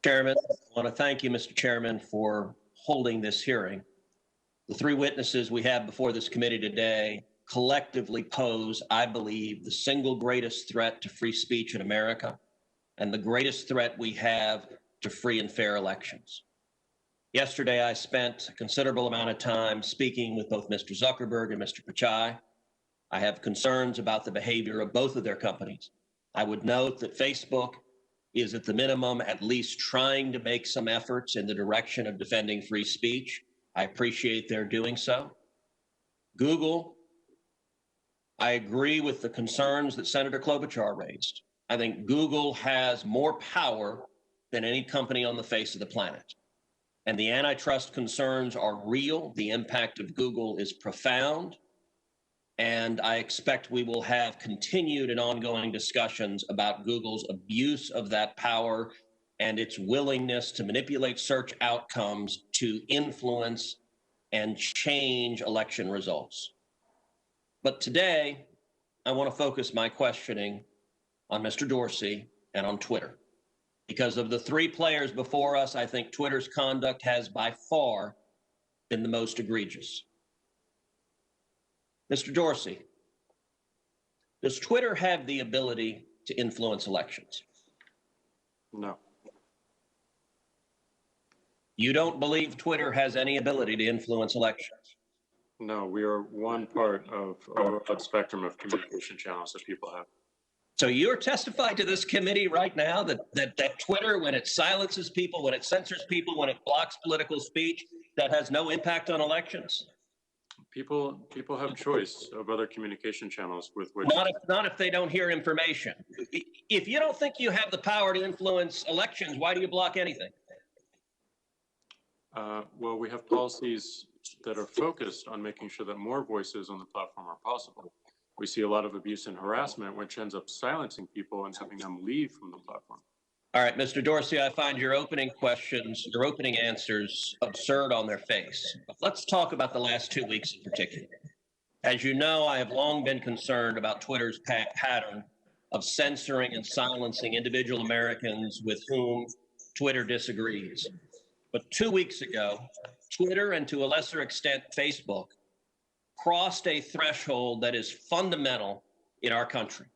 Chairman, I want to thank you, Mr. Chairman, for holding this hearing. The three witnesses we have before this committee today collectively pose, I believe, the single greatest threat to free speech in America and the greatest threat we have to free and fair elections. Yesterday, I spent a considerable amount of time speaking with both Mr. Zuckerberg and Mr. Pichai. I have concerns about the behavior of both of their companies. I would note that Facebook is at the minimum at least trying to make some efforts in the direction of defending free speech. I appreciate their doing so. Google, I agree with the concerns that Senator Klobuchar raised. I think Google has more power than any company on the face of the planet. And the antitrust concerns are real. The impact of Google is profound. And I expect we will have continued and ongoing discussions about Google's abuse of that power and its willingness to manipulate search outcomes to influence and change election results. But today, I want to focus my questioning on Mr. Dorsey and on Twitter. Because of the three players before us, I think Twitter's conduct has by far been the most egregious. Mr. Dorsey, does Twitter have the ability to influence elections? No. You don't believe Twitter has any ability to influence elections? No, we are one part of a broad spectrum of communication channels that people have. So you're testifying to this committee right now that Twitter, when it silences people, when it censors people, when it blocks political speech, that has no impact on elections? People have choice of other communication channels with which... Not if they don't hear information. If you don't think you have the power to influence elections, why do you block anything? Well, we have policies that are focused on making sure that more voices on the platform are possible. We see a lot of abuse and harassment, which ends up silencing people and having them leave from the platform. All right, Mr. Dorsey, I find your opening questions, your opening answers absurd on their face. But let's talk about the last 2 weeks in particular. As you know, I have long been concerned about Twitter's pattern of censoring and silencing individual Americans with whom Twitter disagrees. But 2 weeks ago, Twitter, and to a lesser extent Facebook, crossed a threshold that is fundamental in our country.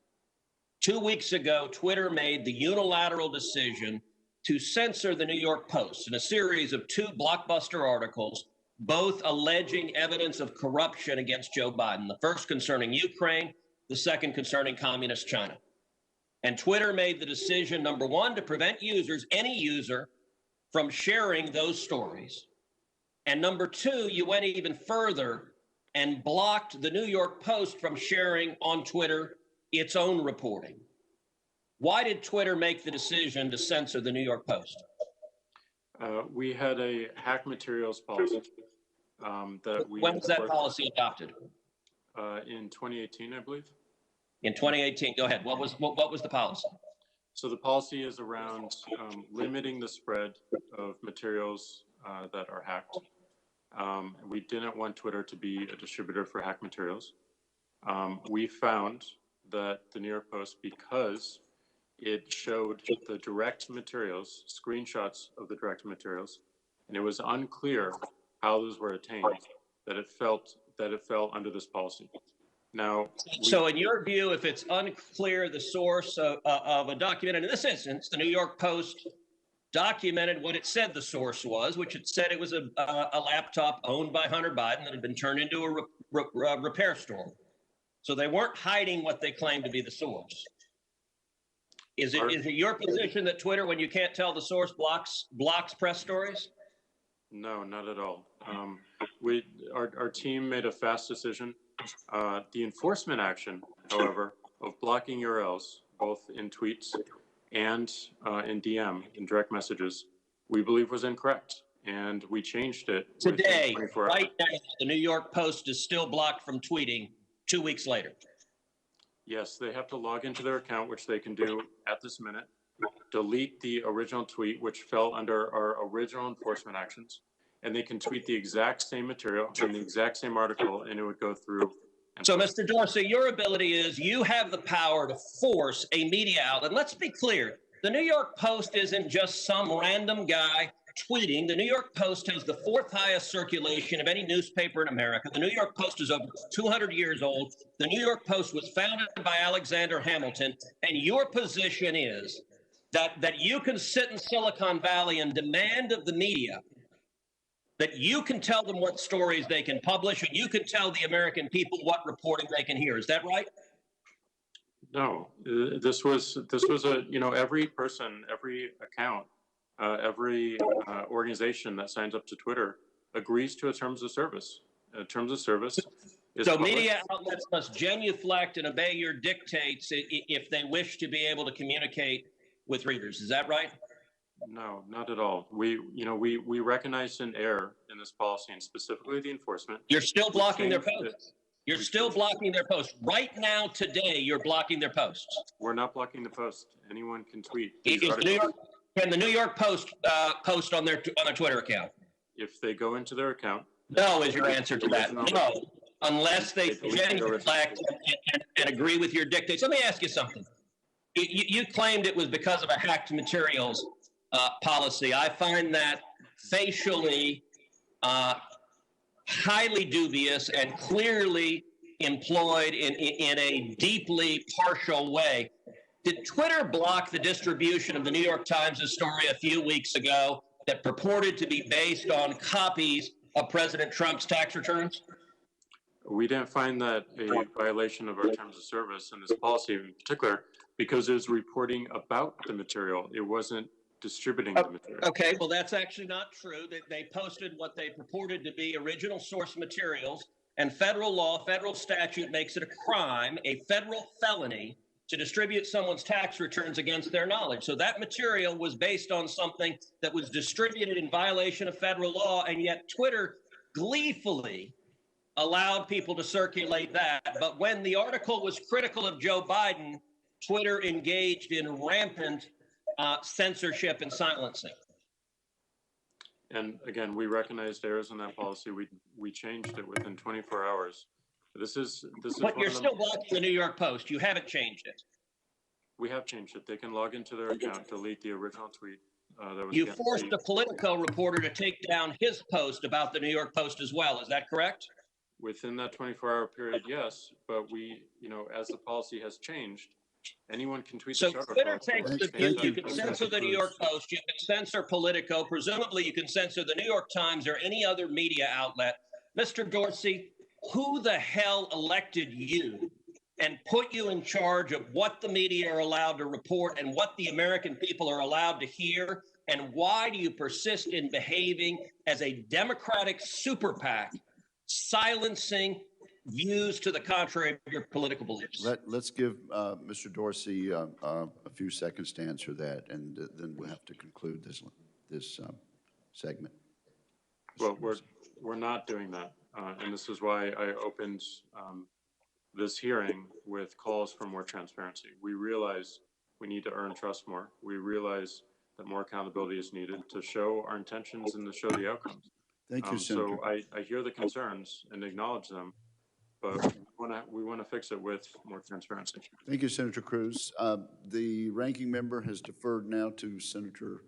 2 weeks ago, Twitter made the unilateral decision to censor the New York Post in a series of 2 blockbuster articles, both alleging evidence of corruption against Joe Biden, the first concerning Ukraine, the second concerning communist China. And Twitter made the decision, number one, to prevent users, any user, from sharing those stories. And number two, you went even further and blocked the New York Post from sharing on Twitter its own reporting. Why did Twitter make the decision to censor the New York Post? We had a hack materials policy that we... When was that policy adopted? In 2018, I believe. In 2018, go ahead. What was the policy? So the policy is around limiting the spread of materials that are hacked. We didn't want Twitter to be a distributor for hack materials. We found that the New York Post, because it showed the direct materials, screenshots of the direct materials, and it was unclear how those were attained, that it fell under this policy. Now, so in your view, if it's unclear the source of a document, and in this instance, the New York Post documented what it said the source was, which it said it was a laptop owned by Hunter Biden that had been turned into a repair store. So they weren't hiding what they claimed to be the source. Is it your position that Twitter, when you can't tell the source, blocks press stories? No, not at all. Our team made a fast decision. The enforcement action, however, of blocking URLs, both in tweets and in DM, in direct messages, we believe was incorrect. And we changed it. Today, right now, the New York Post is still blocked from tweeting 2 weeks later. Yes, they have to log into their account, which they can do at this minute, delete the original tweet, which fell under our original enforcement actions, and they can tweet the exact same material in the exact same article, and it would go through. So, Mr. Dorsey, your ability is you have the power to force a media outlet. Let's be clear. The New York Post isn't just some random guy tweeting. The New York Post has the fourth highest circulation of any newspaper in America. The New York Post is over 200 years old. The New York Post was founded by Alexander Hamilton. And your position is that you can sit in Silicon Valley and demand of the media that you can tell them what stories they can publish, and you can tell the American people what reporting they can hear. Is that right? No, this was a, you know, every person, every account, every organization that signs up to Twitter agrees to a terms of service. Terms of service is so public. Media outlets must genuflect and obey your dictates if they wish to be able to communicate with readers. Is that right? No, not at all. We recognized an error in this policy, and specifically the enforcement. You're still blocking their posts. You're still blocking their posts. Right now, today, you're blocking their posts. We're not blocking the post. Anyone can tweet. Can the New York Post post on their Twitter account? If they go into their account. No is your answer to that. No, unless they genuflect and agree with your dictates. Let me ask you something. You claimed it was because of a hacked materials policy. I find that facially highly dubious and clearly employed in a deeply partial way. Did Twitter block the distribution of the New York Times' story a few weeks ago that purported to be based on copies of President Trump's tax returns? We didn't find that a violation of our terms of service and this policy in particular, because it was reporting about the material. It wasn't distributing the material. Okay, well, that's actually not true. They posted what they purported to be original source materials, and federal law, federal statute makes it a crime, a federal felony, to distribute someone's tax returns against their knowledge. So that material was based on something that was distributed in violation of federal law, and yet Twitter gleefully allowed people to circulate that. But when the article was critical of Joe Biden, Twitter engaged in rampant censorship and silencing. And again, we recognized errors in that policy. We changed it within 24 hours. This is. But you're still blocking the New York Post. You haven't changed it. We have changed it. They can log into their account, delete the original tweet. That was you forced a Politico reporter to take down his post about the New York Post as well. Is that correct? Within that 24-hour period, yes. But we, you know, as the policy has changed, anyone can tweet. So Twitter takes the view you can censor the New York Post, you can censor Politico, presumably you can censor the New York Times or any other media outlet. Mr. Dorsey, who the hell elected you and put you in charge of what the media are allowed to report and what the American people are allowed to hear? And why do you persist in behaving as a Democratic super PAC, silencing views to the contrary of your political beliefs? Let's give Mr. Dorsey a few seconds to answer that, and then we'll have to conclude this segment. Well, we're not doing that, and this is why I opened this hearing with calls for more transparency. We realize we need to earn trust more. We realize that more accountability is needed to show our intentions and to show the outcomes. Thank you, Senator. So I hear the concerns and acknowledge them, but we want to fix it with more transparency. Thank you, Senator Cruz. The ranking member has deferred now to Senator